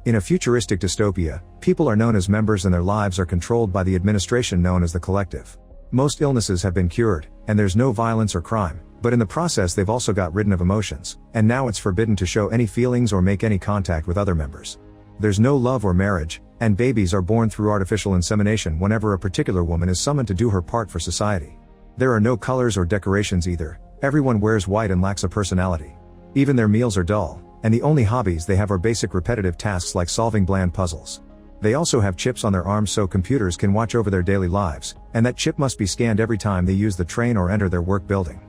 In a futuristic dystopia, people are known as members and their lives are controlled by the administration known as the collective. Most illnesses have been cured, and there's no violence or crime, but in the process they've also got rid of emotions, and now it's forbidden to show any feelings or make any contact with other members. There's no love or marriage, and babies are born through artificial insemination whenever a particular woman is summoned to do her part for society. There are no colors or decorations either, everyone wears white and lacks a personality. Even their meals are dull, and the only hobbies they have are basic repetitive tasks like solving bland puzzles. They also have chips on their arms so computers can watch over their daily lives, and that chip must be scanned every time they use the train or enter their work building.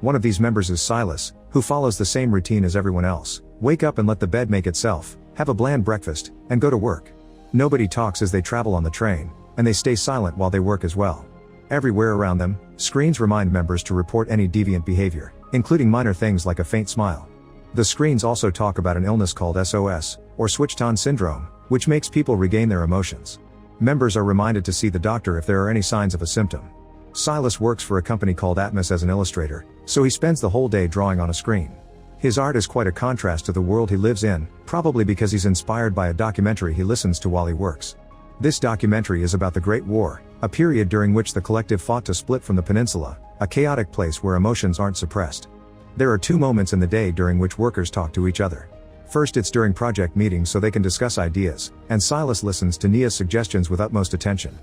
One of these members is Silas, who follows the same routine as everyone else: wake up and let the bed make itself, have a bland breakfast, and go to work. Nobody talks as they travel on the train, and they stay silent while they work as well. Everywhere around them, screens remind members to report any deviant behavior, including minor things like a faint smile. The screens also talk about an illness called SOS, or switched-on syndrome, which makes people regain their emotions. Members are reminded to see the doctor if there are any signs of a symptom. Silas works for a company called Atmos as an illustrator, so he spends the whole day drawing on a screen. His art is quite a contrast to the world he lives in, probably because he's inspired by a documentary he listens to while he works. This documentary is about the Great War, a period during which the collective fought to split from the peninsula, a chaotic place where emotions aren't suppressed. There are two moments in the day during which workers talk to each other. First, it's during project meetings so they can discuss ideas, and Silas listens to Nia's suggestions with utmost attention.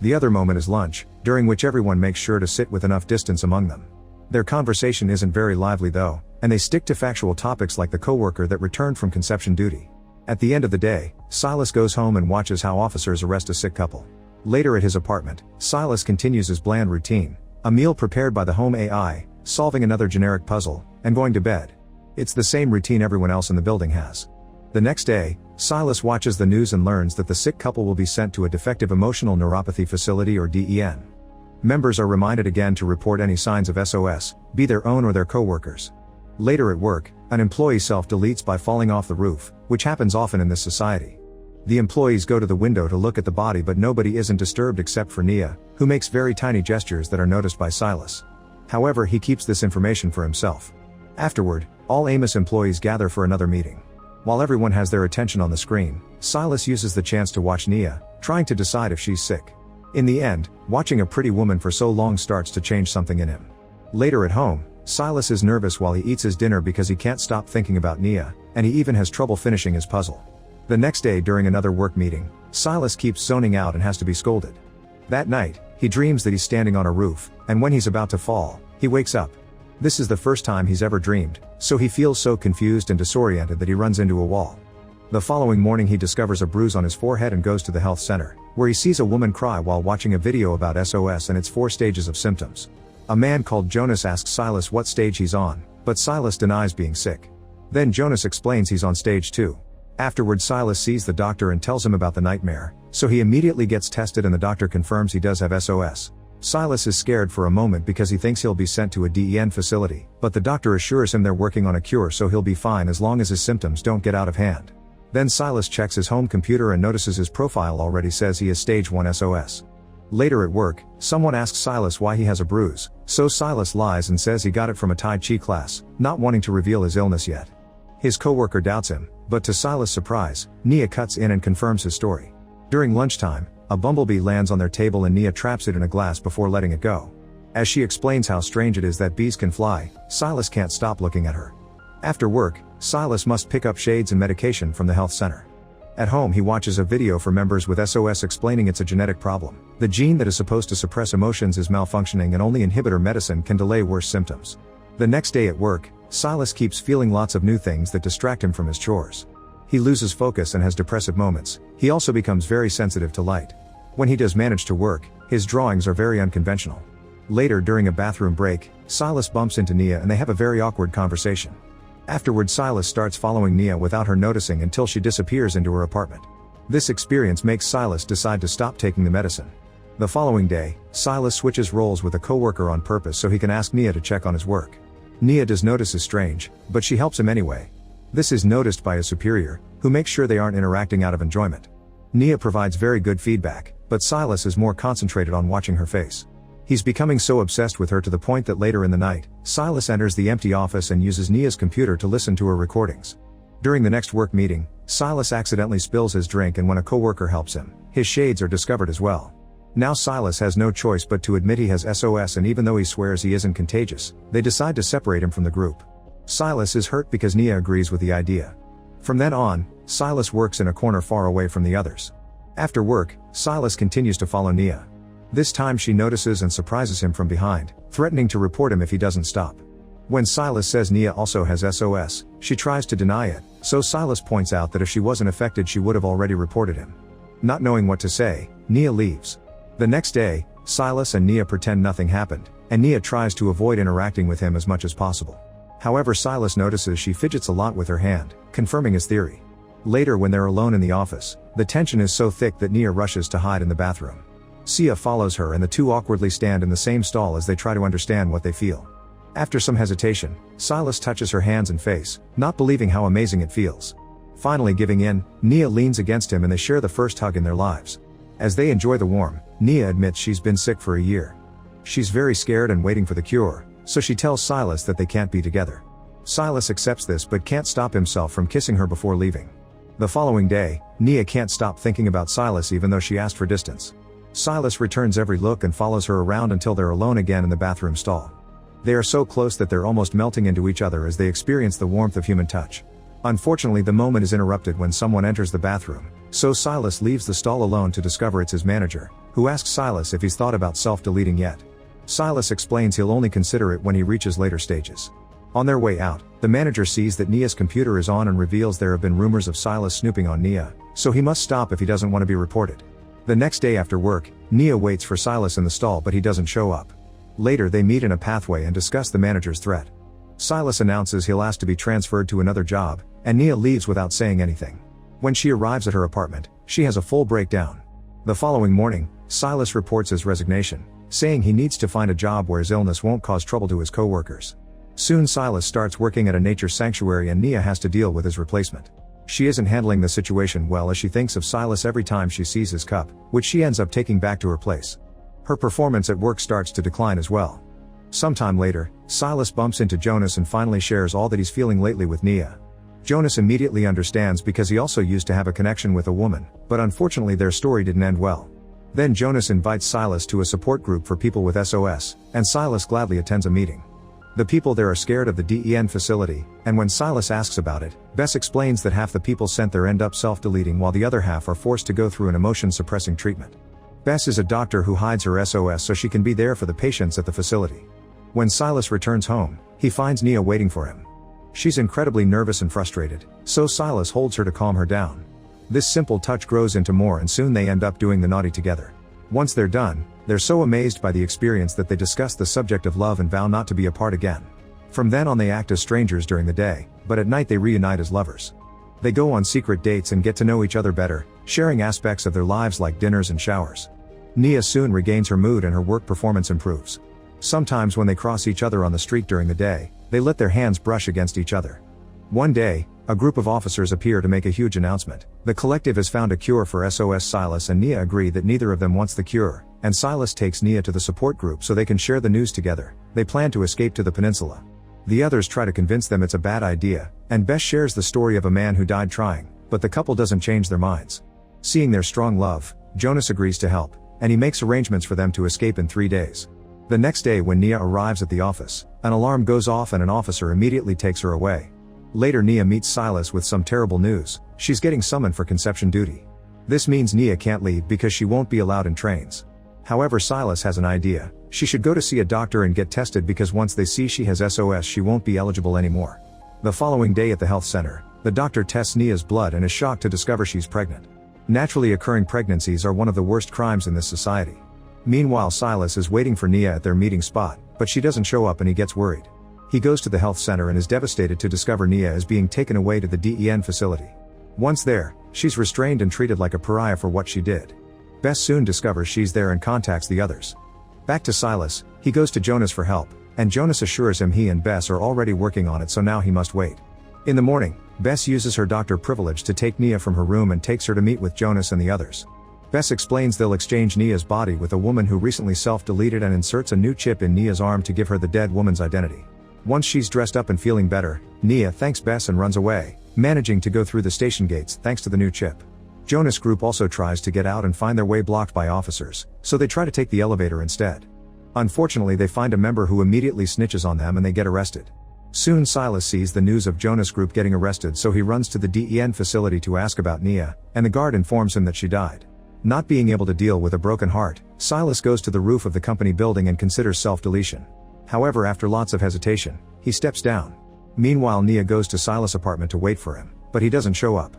The other moment is lunch, during which everyone makes sure to sit with enough distance among them. Their conversation isn't very lively though, and they stick to factual topics like the coworker that returned from conception duty. At the end of the day, Silas goes home and watches how officers arrest a sick couple. Later at his apartment, Silas continues his bland routine: a meal prepared by the home AI, solving another generic puzzle, and going to bed. It's the same routine everyone else in the building has. The next day, Silas watches the news and learns that the sick couple will be sent to a defective emotional neuropathy facility or DEN. Members are reminded again to report any signs of SOS, be their own or their coworkers. Later at work, an employee self-deletes by falling off the roof, which happens often in this society. The employees go to the window to look at the body, but nobody isn't disturbed except for Nia, who makes very tiny gestures that are noticed by Silas. However, he keeps this information for himself. Afterward, all Amos employees gather for another meeting. While everyone has their attention on the screen, Silas uses the chance to watch Nia, trying to decide if she's sick. In the end, watching a pretty woman for so long starts to change something in him. Later at home, Silas is nervous while he eats his dinner because he can't stop thinking about Nia, and he even has trouble finishing his puzzle. The next day during another work meeting, Silas keeps zoning out and has to be scolded. That night, he dreams that he's standing on a roof, and when he's about to fall, he wakes up. This is the first time he's ever dreamed, so he feels so confused and disoriented that he runs into a wall. The following morning he discovers a bruise on his forehead and goes to the health center, where he sees a woman cry while watching a video about SOS and its 4 stages of symptoms. A man called Jonas asks Silas what stage he's on, but Silas denies being sick. Then Jonas explains he's on stage 2. Afterward, Silas sees the doctor and tells him about the nightmare, so he immediately gets tested and the doctor confirms he does have SOS. Silas is scared for a moment because he thinks he'll be sent to a DEN facility, but the doctor assures him they're working on a cure so he'll be fine as long as his symptoms don't get out of hand. Then Silas checks his home computer and notices his profile already says he is stage 1 SOS. Later at work, someone asks Silas why he has a bruise, so Silas lies and says he got it from a Tai Chi class, not wanting to reveal his illness yet. His coworker doubts him, but to Silas' surprise, Nia cuts in and confirms his story. During lunchtime, a bumblebee lands on their table and Nia traps it in a glass before letting it go. As she explains how strange it is that bees can fly, Silas can't stop looking at her. After work, Silas must pick up shades and medication from the health center. At home he watches a video for members with SOS explaining it's a genetic problem. The gene that is supposed to suppress emotions is malfunctioning and only inhibitor medicine can delay worse symptoms. The next day at work, Silas keeps feeling lots of new things that distract him from his chores. He loses focus and has depressive moments. He also becomes very sensitive to light. When he does manage to work, his drawings are very unconventional. Later during a bathroom break, Silas bumps into Nia and they have a very awkward conversation. Afterward, Silas starts following Nia without her noticing until she disappears into her apartment. This experience makes Silas decide to stop taking the medicine. The following day, Silas switches roles with a coworker on purpose so he can ask Nia to check on his work. Nia does notice is strange, but she helps him anyway. This is noticed by his superior, who makes sure they aren't interacting out of enjoyment. Nia provides very good feedback, but Silas is more concentrated on watching her face. He's becoming so obsessed with her to the point that later in the night, Silas enters the empty office and uses Nia's computer to listen to her recordings. During the next work meeting, Silas accidentally spills his drink, and when a coworker helps him, his shades are discovered as well. Now Silas has no choice but to admit he has SOS, and even though he swears he isn't contagious, they decide to separate him from the group. Silas is hurt because Nia agrees with the idea. From then on, Silas works in a corner far away from the others. After work, Silas continues to follow Nia. This time she notices and surprises him from behind, threatening to report him if he doesn't stop. When Silas says Nia also has SOS, she tries to deny it, so Silas points out that if she wasn't affected she would have already reported him. Not knowing what to say, Nia leaves. The next day, Silas and Nia pretend nothing happened, and Nia tries to avoid interacting with him as much as possible. However, Silas notices she fidgets a lot with her hand, confirming his theory. Later, when they're alone in the office, the tension is so thick that Nia rushes to hide in the bathroom. Sia follows her, and the two awkwardly stand in the same stall as they try to understand what they feel. After some hesitation, Silas touches her hands and face, not believing how amazing it feels. Finally giving in, Nia leans against him and they share the first hug in their lives. As they enjoy the warmth, Nia admits she's been sick for a year. She's very scared and waiting for the cure, so she tells Silas that they can't be together. Silas accepts this but can't stop himself from kissing her before leaving. The following day, Nia can't stop thinking about Silas even though she asked for distance. Silas returns every look and follows her around until they're alone again in the bathroom stall. They are so close that they're almost melting into each other as they experience the warmth of human touch. Unfortunately, the moment is interrupted when someone enters the bathroom, so Silas leaves the stall alone to discover it's his manager, who asks Silas if he's thought about self-deleting yet. Silas explains he'll only consider it when he reaches later stages. On their way out, the manager sees that Nia's computer is on and reveals there have been rumors of Silas snooping on Nia, so he must stop if he doesn't want to be reported. The next day after work, Nia waits for Silas in the stall but he doesn't show up. Later they meet in a pathway and discuss the manager's threat. Silas announces he'll ask to be transferred to another job, and Nia leaves without saying anything. When she arrives at her apartment, she has a full breakdown. The following morning, Silas reports his resignation, saying he needs to find a job where his illness won't cause trouble to his coworkers. Soon Silas starts working at a nature sanctuary and Nia has to deal with his replacement. She isn't handling the situation well as she thinks of Silas every time she sees his cup, which she ends up taking back to her place. Her performance at work starts to decline as well. Sometime later, Silas bumps into Jonas and finally shares all that he's feeling lately with Nia. Jonas immediately understands because he also used to have a connection with a woman, but unfortunately their story didn't end well. Then Jonas invites Silas to a support group for people with SOS, and Silas gladly attends a meeting. The people there are scared of the DEN facility, and when Silas asks about it, Bess explains that half the people sent there end up self-deleting while the other half are forced to go through an emotion-suppressing treatment. Bess is a doctor who hides her SOS so she can be there for the patients at the facility. When Silas returns home, he finds Nia waiting for him. She's incredibly nervous and frustrated, so Silas holds her to calm her down. This simple touch grows into more and soon they end up doing the naughty together. Once they're done, they're so amazed by the experience that they discuss the subject of love and vow not to be apart again. From then on they act as strangers during the day, but at night they reunite as lovers. They go on secret dates and get to know each other better, sharing aspects of their lives like dinners and showers. Nia soon regains her mood and her work performance improves. Sometimes when they cross each other on the street during the day, they let their hands brush against each other. One day, a group of officers appear to make a huge announcement. The collective has found a cure for SOS. Silas and Nia agree that neither of them wants the cure, and Silas takes Nia to the support group so they can share the news together. They plan to escape to the peninsula. The others try to convince them it's a bad idea, and Bess shares the story of a man who died trying, but the couple doesn't change their minds. Seeing their strong love, Jonas agrees to help, and he makes arrangements for them to escape in 3 days. The next day when Nia arrives at the office, an alarm goes off and an officer immediately takes her away. Later Nia meets Silas with some terrible news: she's getting summoned for conception duty. This means Nia can't leave because she won't be allowed in trains. However, Silas has an idea: she should go to see a doctor and get tested because once they see she has SOS she won't be eligible anymore. The following day at the health center, the doctor tests Nia's blood and is shocked to discover she's pregnant. Naturally occurring pregnancies are one of the worst crimes in this society. Meanwhile, Silas is waiting for Nia at their meeting spot, but she doesn't show up and he gets worried. He goes to the health center and is devastated to discover Nia is being taken away to the DEN facility. Once there, she's restrained and treated like a pariah for what she did. Bess soon discovers she's there and contacts the others. Back to Silas, he goes to Jonas for help, and Jonas assures him he and Bess are already working on it, so now he must wait. In the morning, Bess uses her doctor privilege to take Nia from her room and takes her to meet with Jonas and the others. Bess explains they'll exchange Nia's body with a woman who recently self-deleted and inserts a new chip in Nia's arm to give her the dead woman's identity. Once she's dressed up and feeling better, Nia thanks Bess and runs away, managing to go through the station gates thanks to the new chip. Jonas Group also tries to get out and find their way blocked by officers, so they try to take the elevator instead. Unfortunately, they find a member who immediately snitches on them and they get arrested. Soon Silas sees the news of Jonas Group getting arrested, so he runs to the DEN facility to ask about Nia, and the guard informs him that she died. Not being able to deal with a broken heart, Silas goes to the roof of the company building and considers self-deletion. However, after lots of hesitation, he steps down. Meanwhile, Nia goes to Silas' apartment to wait for him, but he doesn't show up.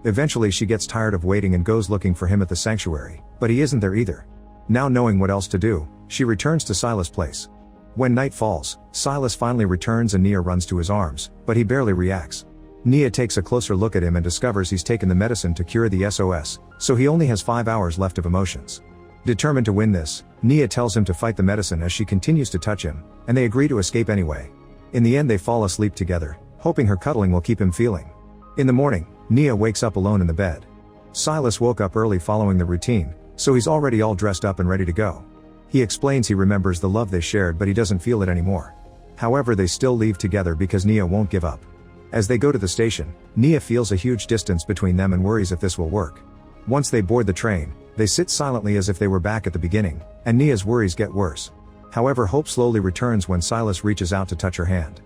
Eventually she gets tired of waiting and goes looking for him at the sanctuary, but he isn't there either. Now knowing what else to do, she returns to Silas' place. When night falls, Silas finally returns and Nia runs to his arms, but he barely reacts. Nia takes a closer look at him and discovers he's taken the medicine to cure the SOS, so he only has 5 hours left of emotions. Determined to win this, Nia tells him to fight the medicine as she continues to touch him, and they agree to escape anyway. In the end they fall asleep together, hoping her cuddling will keep him feeling. In the morning, Nia wakes up alone in the bed. Silas woke up early following the routine, so he's already all dressed up and ready to go. He explains he remembers the love they shared but he doesn't feel it anymore. However, they still leave together because Nia won't give up. As they go to the station, Nia feels a huge distance between them and worries if this will work. Once they board the train, they sit silently as if they were back at the beginning, and Nia's worries get worse. However, hope slowly returns when Silas reaches out to touch her hand.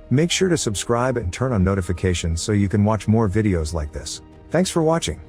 Make sure to subscribe and turn on notifications so you can watch more videos like this. Thanks for watching.